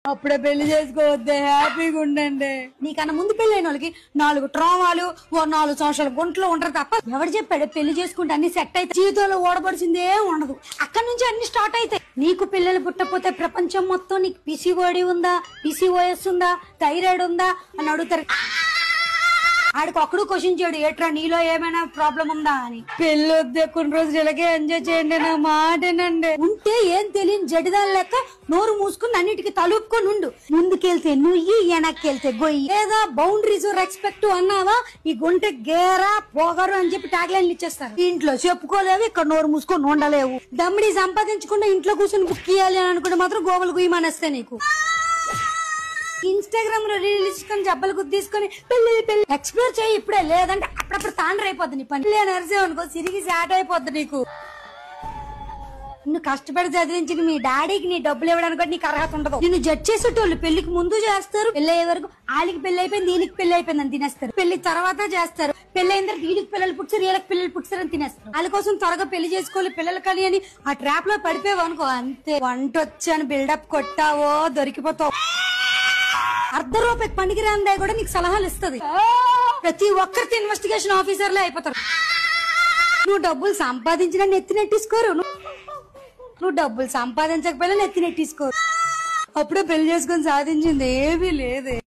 అప్పుడే పెళ్లి చేసుకోవద్దే, హ్యాపీగా ఉండండి. నీకన్నా ముందు పెళ్ళైన వాళ్ళకి 4 ట్రామాలు 4 సంవత్సరాల గుంటలో ఉంటారు తప్ప ఎవరు చెప్పాడు పెళ్లి చేసుకుంటే అన్ని సెట్ అయితే జీవితంలో ఓడబడిసిందే ఉండదు. అక్కడి నుంచి అన్ని స్టార్ట్ అవుతాయి. నీకు పిల్లలు పుట్టకపోతే ప్రపంచం మొత్తం నీకు పిసిఓడి ఉందా, పిసిఓఎస్ ఉందా, థైరాయిడ్ ఉందా అని అడుగుతారు. ఆడికి ఒక్కడు క్వశ్చన్ చేయడు, ఏట్రా నీలో ఏమైనా ప్రాబ్లం ఉందా అని. పెళ్లి వద్దే, కొన్ని రోజులు ఇలాగే ఎంజాయ్ చేయండి, నా మాటేనండి. ఉంటే ఏం తెలియని జడిదాని లెక్క నోరు మూసుకుని అన్నిటికీ తలుపుకొని ఉండు. ముందుకెళ్తే నుయ్యి, వెనక్కెళ్తే గొయ్యి. లేదా బౌండరీస్ రెస్పెక్ట్ అన్నావా ఈ గుంటె గేరా పోగరు అని చెప్పి ట్యాగ్ లైన్లు ఇచ్చేస్తారు. ఇంట్లో చెప్పుకోలేవు, ఇక్కడ నోరు మూసుకొని ఉండలేవు. దమ్మిడి సంపాదించకుండా ఇంట్లో కూర్చొని బుక్ ఇయ్యాలి అని అనుకుంటే మాత్రం గోవలు గుయ్యమనేస్తే నీకు. ఇన్స్టాగ్రామ్ లో రీల్ తీసుకొని జబ్బలు గుద్దేసుకొని పెళ్లి పెళ్లి ఎక్స్ప్లోర్ చేయి ఇప్పుడే, లేదంటే అప్పుడప్పుడు తాండ్ర అయిపోద్ది నీ పని. నరిసేవనుకో సిరిగి సాట్ అయిపోద్ది నీకు. నువ్వు కష్టపడి చదివించి మీ డాడీకి నీ డబ్బులు ఇవ్వడానికి నీకు అర్హత ఉండదు. నిన్ను జడ్జ్ చేసేటోళ్ళు పెళ్లికి ముందు చేస్తారు, పెళ్లి అయ్యే వరకు వాళ్ళకి పెళ్లి అయిపోయింది వీళ్ళకి పెళ్లి అయిపోయింది అని తినేస్తారు. పెళ్లి తర్వాత చేస్తారు, పెళ్లి అయిన తర్వాత వీళ్ళకి పిల్లలు పుట్టారు వీళ్ళకి పిల్లలు పుట్టారని తినేస్తారు. వాళ్ళ కోసం త్వరగా పెళ్లి చేసుకోవాలి పిల్లలు కానీ అని ఆ ట్రాప్ లో పడిపోయావు అనుకో అంతే. వంట వచ్చాను బిల్డప్ కొట్టావో దొరికిపోతావు. ₹1 పండుగ రాందా కూడా నీకు సలహాలు ఇస్తుంది. ప్రతి ఒక్కరితో ఇన్వెస్టిగేషన్ ఆఫీసర్లే అయిపోతారు. నువ్వు డబ్బులు సంపాదించినా నెత్తినెట్టేసుకోరు, నువ్వు డబ్బులు సంపాదించకపోయినా నెత్తినెట్టేసుకోరు. అప్పుడే పెళ్లి చేసుకొని సాధించింది ఏమీ లేదే.